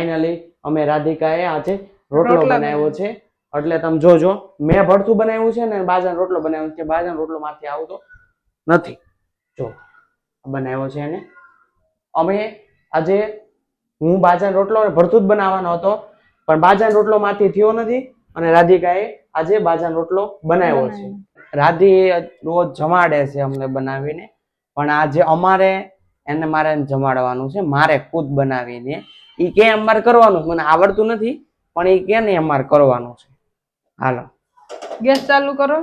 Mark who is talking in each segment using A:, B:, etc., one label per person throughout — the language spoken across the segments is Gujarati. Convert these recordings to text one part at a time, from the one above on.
A: ફાઇનલી અમે રાધિકાએ આજે રોટલો બનાવ્યો છે. એટલે તમે જોજો, મેં ભરથું બનાવ્યું છે ને બાજરાનો રોટલો બનાવ્યો છે. બાજરાનો રોટલો માંથી આવતો નથી. જો બનાવ્યો છે એને. અમે આજે હું બાજરાનો રોટલો અને ભરથું જ બનાવવાનો હતો, પણ બાજરાનો રોટલો માંથી થયો નથી અને રાધિકાએ આજે બાજરાનો રોટલો બનાવ્યો છે. રાધી રોજ જમાડે છે અમને બનાવીને, પણ આજે અમારે એને મારે જમાડવાનું છે. મારે ખુદ બનાવીને ઈ કે અમારે કરવાનું, મને આવડતું નથી પણ ઈ કે ને અમારે કરવાનું છે. હાલો
B: ગેસ ચાલુ કરો,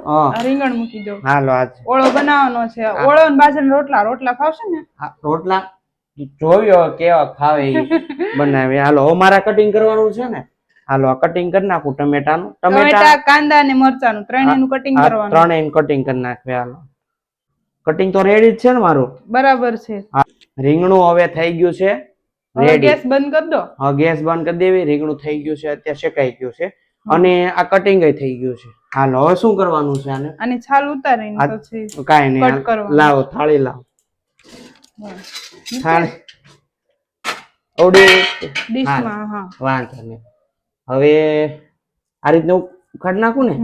B: રીંગણ મૂકી દો.
A: હાલો આજ
B: ઓળો બનાવવાનો છે. ઓળો અને બાજરાના રોટલા ફાવશે ને?
A: રોટલા જોયો કેવા ખાવે ઈ બનાવે. હાલો હવે મારે કટિંગ કરવાનું છે ને. હાલો આ કટિંગ કરી નાખું ટમેટાનું.
B: ટમેટા, કાંદા અને મરચાનું ત્રણેયનું કટિંગ કરવાનું.
A: ત્રણેયનું કટિંગ કરી નાખવે. હાલો કટિંગ તો રેડી જ છે ને મારું?
B: બરાબર છે.
A: રીંગણું હવે થઈ ગયું છે રેડી.
B: ગેસ બંધ કરી દો.
A: હા ગેસ બંધ કરી દેવી. રીંગણું થઈ ગયું છે, અત્યારે શેકાઈ ગયું છે અને આ કટિંગ થઈ ગયું છે. હાલો હવે શું કરવાનું છે આને?
B: આની છાલ ઉતારીને પછી
A: કાઈ નહીં,
B: કટ કરવાનું.
A: લાવો થાળી લાવો. થાળી ઓડી
B: ડીશમાં. હા
A: વાંધો નહીં. હવે આ રીતનું કાઢી નાખું ને.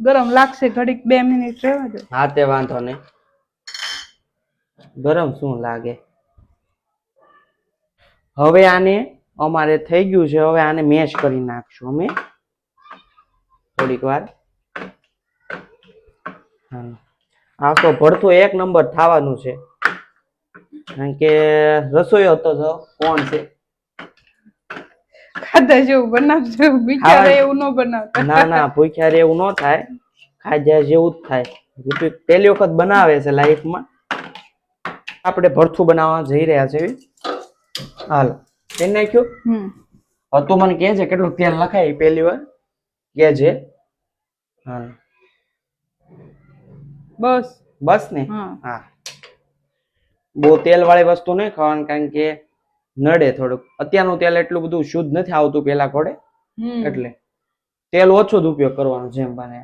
B: ગરમ લાગશે, ઘડીક 2 મિનિટ રહેવા દો.
A: હા તે વાંધો નહીં. ગરમ શું લાગે. હવે આને અમારે થઈ ગયું છે. હવે આને મેશ કરી નાખશું અમે થોડીક વાર. આ તો ભરથું એક નંબર થવાનું છે, કારણ કે રસોઈ હતો તો કોણ છે
B: ખાધા જેવું બનાવજો, ભૂખ્યા એવું ન બનાવતા.
A: ના ના ભૂખ્યા રે એવું ન થાય, ખાઈ જાય જેવું જ થાય. પહેલી વખત બનાવે છે લાઈફમાં. આપણે ભરથું બનાવવા જઈ રહ્યા છે. હાલ તેલ નાખ્યું. હવે તું મને કહે છે કેટલું તેલ નખાય પહેલી વાર કે છે. હા
B: બસ
A: બસ ને. હા બહુ તેલ વાળી વસ્તુ નહીં ખાવાની, કારણ કે નડે થોડુંક. અત્યારનું તેલ એટલું બધું શુદ્ધ નથી આવતું પેલા ઘોડે, એટલે તેલ ઓછો જ ઉપયોગ કરવાનો. જેમ બને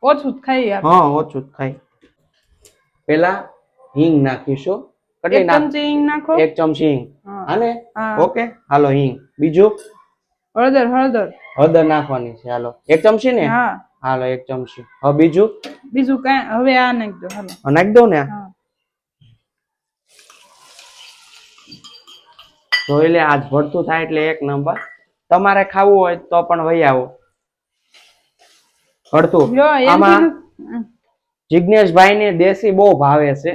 B: ઓછું જ ખાઈએ.
A: હા ઓછું જ ખાઈ. પેલા હિંગ નાખીશું. કેટલી
B: ચમચી હિંગ નાખો.
A: 1 ચમચી હિંગ. હાને ઓકે. હાલો હિંગ. બીજું હળદર નાખવાની છે. હાલો 1 ચમચી ને. હાલો 1 ચમચી. હવે બીજું
B: કઈ. હવે આ નાખી દો. હાલો
A: નાખી દઉં ને. જોઈ લે, આજ ભરથું થાય એટલે એક નંબર. તમારે ખાવું હોય તો પણ વહી આવો. ભરથું આમાં જિજ્ઞેશભાઈ ને દેશી બહુ ભાવે છે,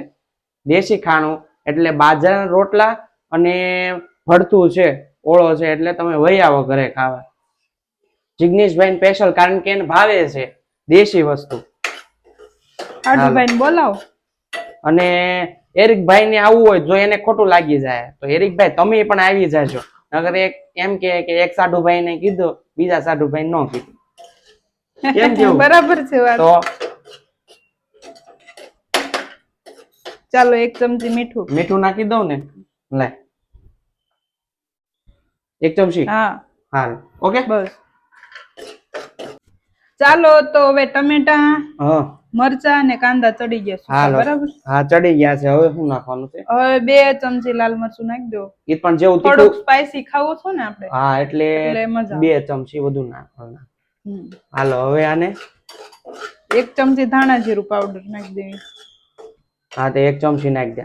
A: દેશી ખાણું. એટલે બાજરાના રોટલા અને ભરથું છે, ઓળો છે, એટલે તમે વહી આવો ઘરે ખાવા. જિજ્ઞેશભાઈ ને સ્પેશિયલ, કારણ કે એને ભાવે છે દેશી વસ્તુ.
B: બોલાવો.
A: અને એરિકભાઈ ને આવવું હોય, જો એને ખોટું લાગી જાય તો એરિકભાઈ તમે પણ આવી જાજો. નગર એમ કે એક સાઢુભાઈ ને કીધું, બીજા સાઢુભાઈ ન કીધું. કેમ કેવું?
B: બરાબર છે વાત.
A: તો
B: ચાલો 1 ચમચી મીઠું
A: નાખી દઉં ને. લે 1 ચમચી. હા ઓકે બસ.
B: ચાલો તો હવે ટમેટા, મરચા અને કાંદા ચડી ગયા છે. બરાબર.
A: હા ચડી ગયા છે. હવે શું નાખવાનું છે?
B: હવે 2 ચમચી લાલ મરચું નાખી દો.
A: એ પણ જેવું
B: થોડુંક સ્પાઈસી ખાવું છો ને આપણે.
A: હા એટલે 2 ચમચી વધુ નાખવાનું. હાલો હવે આને
B: 1 ચમચી ધાણા જીરું પાવડર નાખી દેવી.
A: હા તો 1 ચમચી નાખી દે.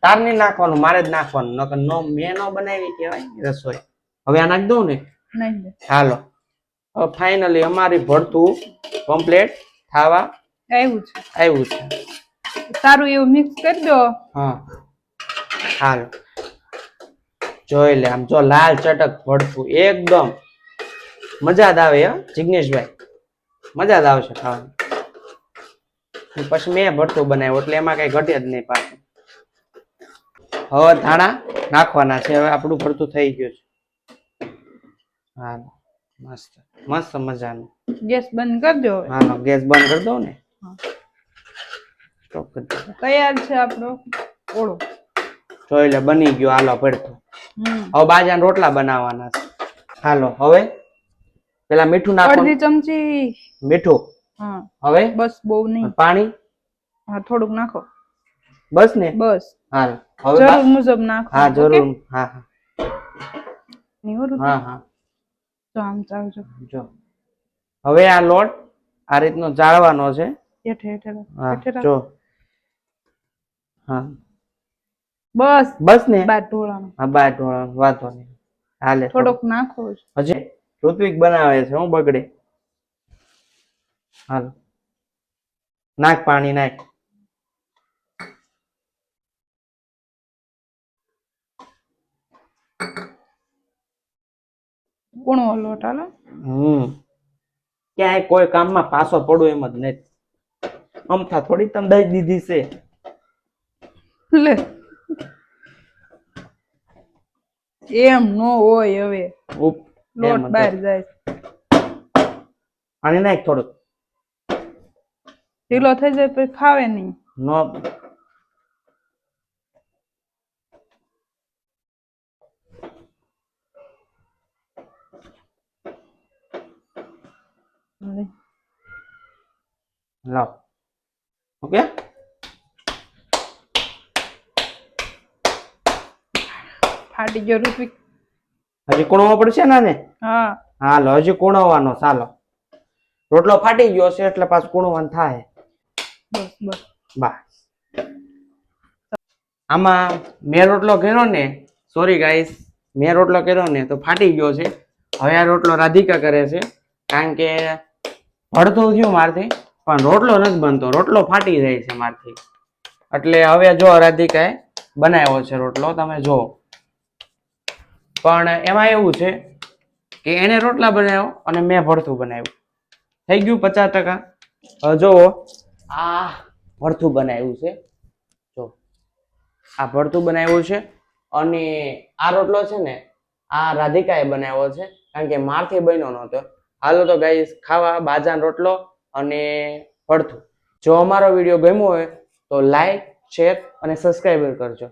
A: તાર નહીં નાખવાનું, મારે જ નાખવાનું. નકર મેં ન બનાવી કહેવાય રસોઈ. હવે આ નાખી દઉં ને. હાલો હવે ફાઇનલી અમારી ભરથું કમ્પ્લીટ ખાવા આવ્યું છે.
B: સારું એવું મિક્સ કરી દો.
A: હા હાલો જોઈ લે. આમ જો લાલ ચટક ભરથું એકદમ મજા જ આવે. જિજ્ઞેશભાઈ મજા જ આવશે ખાવાની. પછી મેં ભરથું બનાવ્યું એટલે એમાં કઈ ઘટે જ નહીં પાછું. હવે ધાણા નાખવાના છે. હવે આપણું ભરથું થઈ ગયું છે. હાલો મસ્ત મસ્ત મજાનું.
B: ગેસ બંધ કરી દો.
A: હાલો ગેસ બંધ કરી દો ને.
B: તૈયાર છે આપણો ઓળો.
A: જોઈ લે બની ગયો. હાલો ભરથું. હવે બાજરાના રોટલા બનાવવાના છે. હાલો હવે પેલા મીઠું નાખો.
B: 1/2 ચમચી
A: મીઠું. હવે
B: બસ બહુ નહીં.
A: પાણી
B: થોડુંક નાખો.
A: બસ ને.
B: બસ.
A: હાલ હવે
B: જરૂર મુજબ નાખો.
A: હા જરૂર. હા
B: ની હો ઋત્વિક.
A: હા હા
B: તો આમ ચાવજો.
A: જો હવે આ લોટ આ રીતનો ચાળવાનો છે.
B: હેઠે હેઠે રાખ.
A: હા
B: હેઠે રાખ.
A: જો હા
B: બસ
A: બસ ને
B: બાર ઢોળાનો
A: હા બાર ઢોળાનો વાંધો નહીં હાલે
B: થોડોક નાખો જ.
A: હજી ઋત્વિક બનાવે છે હું બગડે હાલ નાખ પાણી નાખ
B: કૂણો લોટ હાલો.
A: ક્યાંય કોઈ કામમાં પાછો પડું એમ જ નથી અમથા થોડી તમે દઈ દીધી છે
B: લે એમ નો હોય હવે
A: ઉપ
B: લોટ
A: એમ જ.
B: બહાર જાય.
A: પાણી નાખ થોડુંક
B: ઢીલો થઈ જાય પછી ફાવે નહીં.
A: નો લાવ ઓકે
B: ફાટી ગયો ઋત્વિક.
A: હજી કૂણવો પડશે ને
B: હા
A: હાલો હજી કૂણવવાનો ચાલો રોટલો ફાટી ગયો છે એટલે પાછું કૂણવાનું થાય
B: બસ બસ.
A: બસ આમાં મેં રોટલો કર્યો ને સોરી ગાઈસ મેં રોટલો કર્યો ને તો ફાટી ગયો છે હવે આ રોટલો રાધિકા કરે છે કારણ કે ભળતું થયું મારથી પણ રોટલો નથી બનતો રોટલો ફાટી જાય છે મારથી એટલે હવે જો રાધિકાએ બનાવ્યો છે રોટલો તમે જો પણ એમાં એવું છે કે એને રોટલા બનાવ્યો અને મેં ભરથું બનાવ્યું થઈ ગયું 50%. હવે જો આ ભરથું બનાવ્યું છે જો આ ભરથું બનાવ્યું છે અને આ રોટલો છે ને આ રાધિકાએ બનાવ્યો છે કારણ કે મારથી બન્યો નહોતો. હાલો તો ગાઈસ ખાવા બાજરાનો રોટલો અને ભરથું. જો અમારો વિડીયો ગમ્યો હોય તો લાઈક શેર અને સબસ્ક્રાઈબ કરજો.